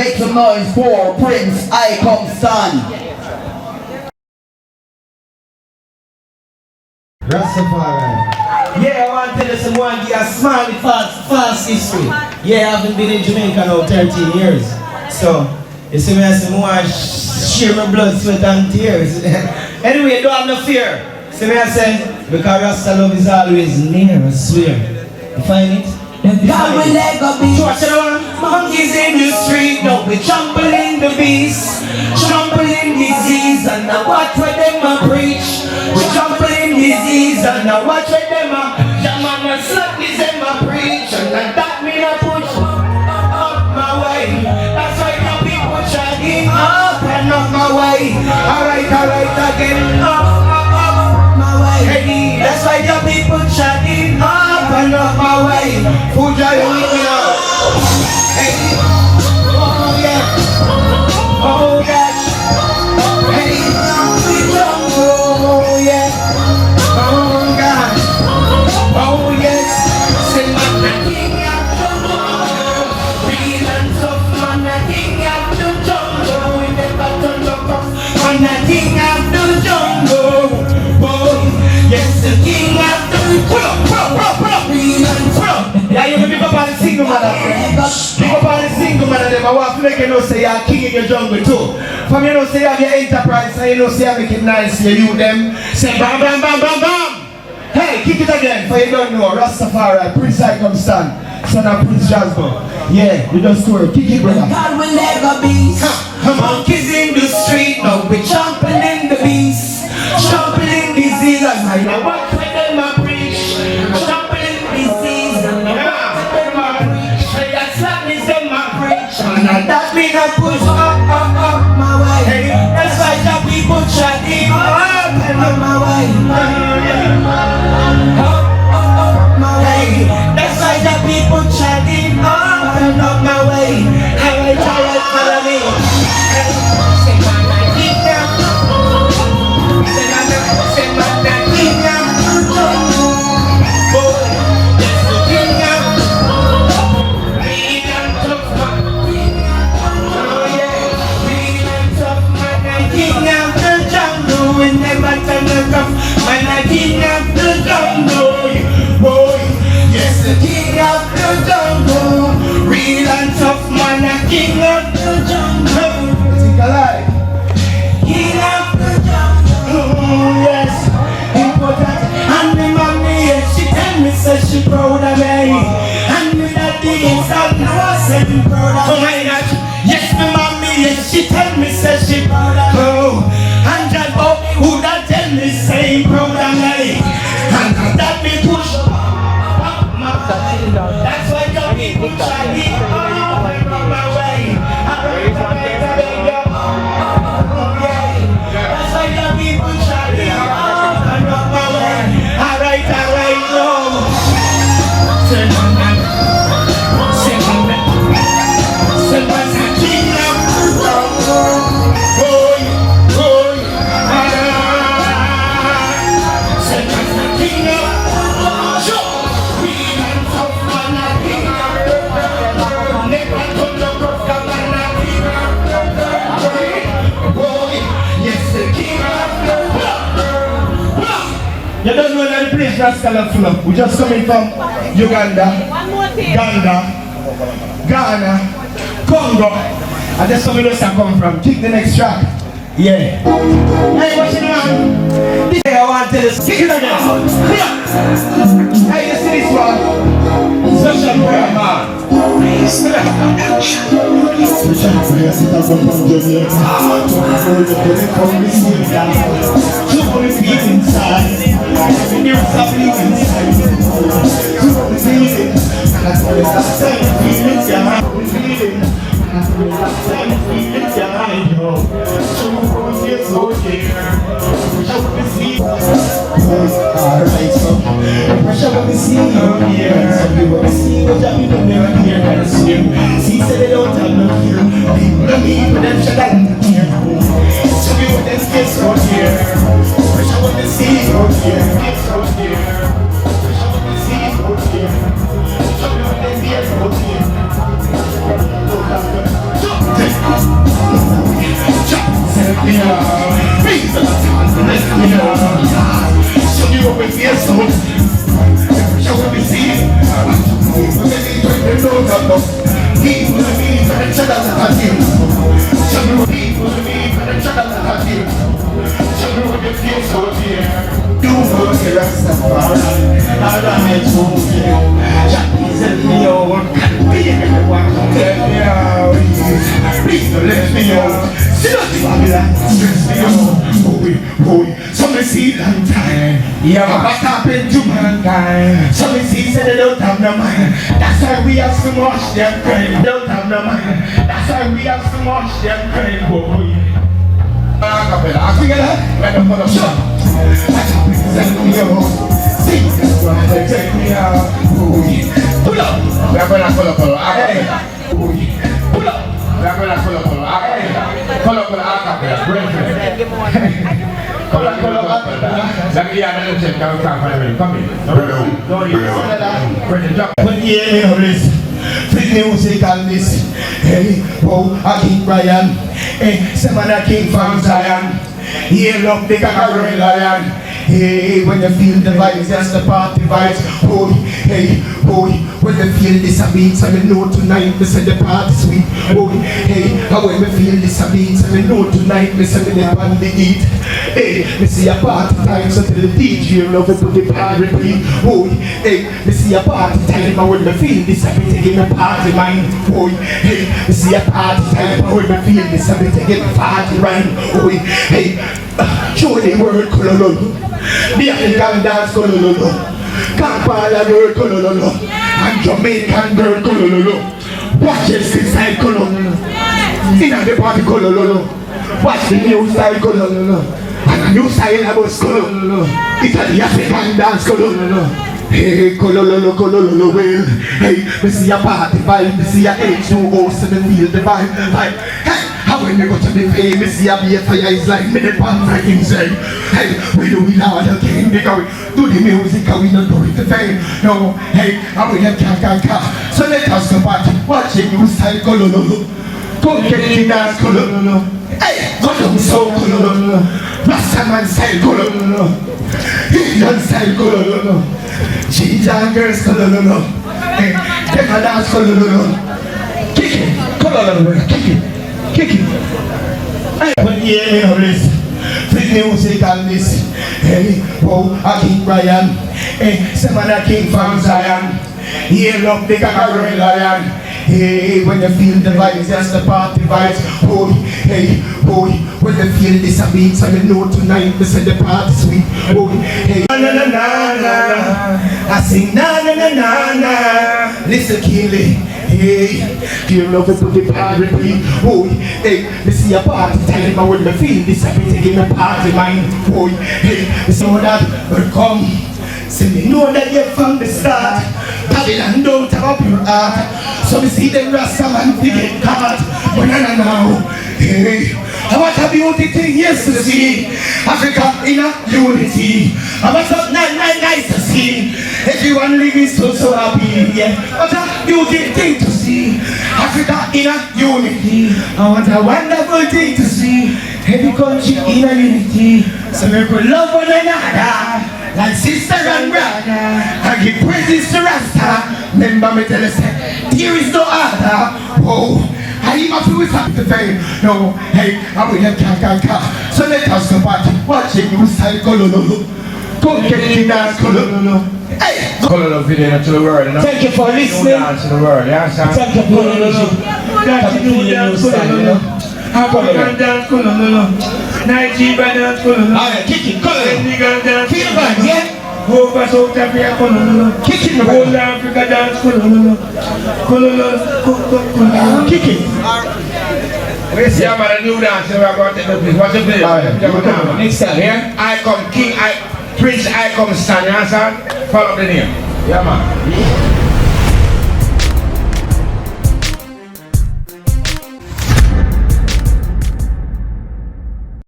Make some noise for Prince Icomstance. Rastafari. Yeah, I want to tell you someone give a small fast history. Yeah, I haven't been in Jamaica now 13 years. So, you see me, I say, I want to share my blood, sweat and tears. Anyway, don't have no fear. See me, I say, because Rasta love is always near, I swear. You find it? God will let go be. Monkeys in the street, now we trampling the beast, trampling disease, and now watch where them a preach. We trampling disease, and now watch where them a jam and slap this them a preach, and that mean I push up my way. That's why the people chatting up and up my way. Alright again, up my way. Hey, that's why the people chatting up and up my way. Food I with me now. Hey, oh yeah, oh gosh, hey, oh yeah, oh gosh, oh yes, say man, king of the jungle, real and tough man, king of the jungle, we never turn the cup, man, king of the jungle, boy, yes, the king of the real and tough. Yeah, you pick up on the single mother. Pick up on the single mother. I want to make you know say you're king in your jungle too. From you know say you have your enterprise and you know say you make it nice for you them. Say bam bam bam bam bam. Hey, kick it again for you don't know. Rastafari, Prince Icomstance, son of Prince Jasper. Yeah, you don't story. Kick it, brother. God will never be. Monkeys in the street, now we trampling the beast, trampling disease, and I know what for them I preach. Trampling disease, and I know what for them I preach. That slackness them I preach, and that mean I push up my way. Hey, that's why the people chatting up and up my way. Up my way. That's why the people chatting up and up my way. Alright, follow me. Say man, I keep them. Say man, I keep them. Boy, that's the king of. Real and tough man. Oh yeah, real and tough man. I king of the jungle. We never turn the cup. Man, I king of the jungle. Boy, yes, the king of the jungle. Real and tough man, a king of the jungle. Think alive. King of the jungle. Oh, yes, important. And my mommy, yes, she tell me, says she proud of me. And me daddy, yes, I know, said me proud of me. Oh my God, yes, my mommy, yes, she tell me, says she proud of me. Oh, and that boy who that tell me, say proud of me. And that me push up my way. That's why the people try me up and on my way. That's why the people try me up and on my way. Alright, no. Say man, king of the jungle. Boy. Say man, king of the jungle. Real and tough man, king of the jungle. Never turn the cup, man, king of the jungle. Boy, yes, the king of the jungle. You don't know that the place Rascal Flow. We just coming from Uganda, Ghana, Congo. And that's where we just come from. Kick the next track. Yeah. Hey, what's your name? Hey, I want to tell you. Kick it again. Hey, you see this one? Social prayer, man. Special prayer, sit up from Jamaica. For the people come this way. To the people inside. There's something inside. To the feeling. That's what it's a sign. Feeling, yeah. Feeling. That's what it's a sign. Feeling, yeah. So yes, okay. Wish I would see. Alright, so wish I would see you here. Some people see what I mean when they're here and assume. See, say they don't have no fear. People don't need for them, shut up here. Show me what them kids out here. Wish I would see you here. Kids out here. Wish I would see you here. Show me what them kids out here. Please don't let me out. See that Babylon, stress me out. Some see long time. Yeah, what happened to mankind? Some see say they don't have no mind. That's why we have so much them crime. Don't have no mind. That's why we have so much them crime, boy. I think that let them put a shot. That's how we send me out. See, that's why they take me out. Pull up. We're gonna pull up. Pull up. We're gonna pull up. Pull up. Let me have a little check. Come in. Don't you? Fit music and this. Hey, oh, I King Brian. Hey, someone a King from Zion. Here love the kangaroo lion. Hey, when you feel the vibes, that's the party vibes. Boy, hey, boy, when you feel this a beat, so you know tonight, me say the party sweet. Boy, hey, and when you feel this a beat, so you know tonight, me say me the band the eat. Hey, me see a party time, so till the DJ love it, put the party repeat. Boy, hey, me see a party time, and when me feel this a beat, taking a party mind. Boy, hey, me see a party time, and when me feel this a beat, taking a party mind. Boy, hey, show the word kolololo. The African dance kolololo. Kampala girl kolololo. And Jamaican girl kolololo. Watch this style kolololo. In the party kolololo. Watch the new style kolololo. And a new style about kolololo. It's the African dance kolololo. Hey, kolololo, kolololo, well. Hey, we see a party vibe. We see a H2O, so we feel the vibe. Hey. How when you go to the famous, see a FYAH is like me the panther inside. Hey, we do it now again because we do the music and we don't do it the fame. No, hey, and we have ka. So let us go back, watch it, new style, kolololo. Go get the dance, kolololo. Hey, go down so kolololo. Rastaman style, kolololo. Indian style, kolololo. Ginger girls, kolololo. Hey, them a dance, kolololo. Kick it, kolololo, kick it. Kick it. Hey, when you hear me on this, fit music and this. Hey, oh, a King Brian. Hey, someone a King from Zion. Here love the kangaroo lion. Hey, when you feel the vibes, that's the party vibes. Boy, hey, boy, when you feel this a beat, so you know tonight, this is the party sweet. Boy, hey, na na na na. I sing na na na na na. Listen, Keely. Hey, you love it, put the party repeat. Boy, hey, we see a party time, and when we feel this, I be taking a party mind. Boy, hey, we know that will come. So we know that you're from the start. Babylon don't have up your heart. So we see them Rastaman to get caught. But now, hey, what a beauty thing, yes, to see. Africa in a unity. And what's up, nice to see. Everyone living so happy, yeah. What a beauty thing to see. Africa in a unity. And what a wonderful thing to see. Every country in a unity. So we could love one another. Like sister and brother. I give praises to Rasta. Remember me tell us, there is no other. Whoa. I even feel with happy to fame. No, hey, I will have ka. So let us go back. Watch it, new style, kolololo. Go get the dance, kolololo. Hey! Kolololo video to the world, you know? Thank you for listening. Dance to the world, yeah, son? Thank you for listening. That's the new dance, kolololo. African dance, kolololo. Nigeria dance, kolololo. Alright, kick it, kolololo. Senegal dance, Feel bad, yeah? over South Africa, kolololo. Kick it, Whole Africa dance, kolololo. Kolololo. Kick it. Yeah, man, a new dance, we're going to take the place. What's the place? Next time, yeah? I come King, Prince, icomstance, you understand? Follow the name. Yeah, man.